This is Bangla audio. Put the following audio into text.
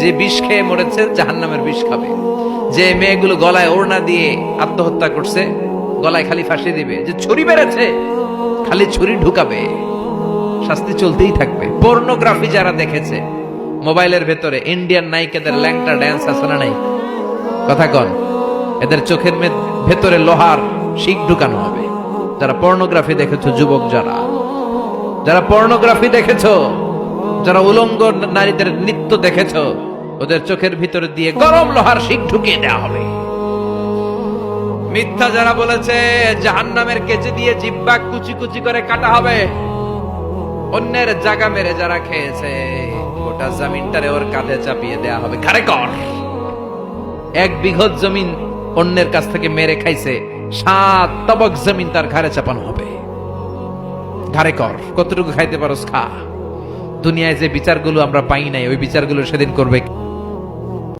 যে বিষ খেয়ে মরেছে জাহান্নামের বিষ খাবে। যে মেয়েগুলো গলায় ওড়না দিয়ে আত্মহত্যা করছে, গলায় খালি ফাঁসি দিবে। যে ছুরি বেড়েছে খালি ছুরি ঢুকাবে, শাস্তি চলতেই থাকবে। পর্নোগ্রাফি যারা দেখেছে মোবাইলের ভেতরে, ইন্ডিয়ান নায়িকাদের ল্যাংটা ড্যান্স আছে না নাই, কথা কন, এদের চোখের ভেতরে লোহার শিক ঢুকানো হবে। যারা পর্নোগ্রাফি দেখেছো, যুবক যারা পর্নোগ্রাফি দেখেছো, যারা উলঙ্গ নারীদের নৃত্য দেখেছো, ওদের চোখের ভিতরে দিয়ে গরম লোহার শিক ঢুকিয়ে দেওয়া হবে। মিথ্যা যারা বলেছে, জাহান্নামের কেচে দিয়ে জিহ্বা কুচি কুচি করে কাটা হবে। অন্যের জায়গা মেরে যারা খেয়েছে, গোটা জমিনটারে ওর কাঁধে চাপিয়ে দেয়া হবে। ঘাড়ে কর। 1 বিঘত জমিন অন্যের কাছ থেকে মেরে খাইছে, 7 তবক জমিন তার ঘাড়ে চাপানো হবে। ঘাড়ে কর, কতটুকু খাইতে পারোস খা। দুনিয়ায় যে বিচারগুলো আমরা পাই নাই, ওই বিচারগুলো সেদিন করবে।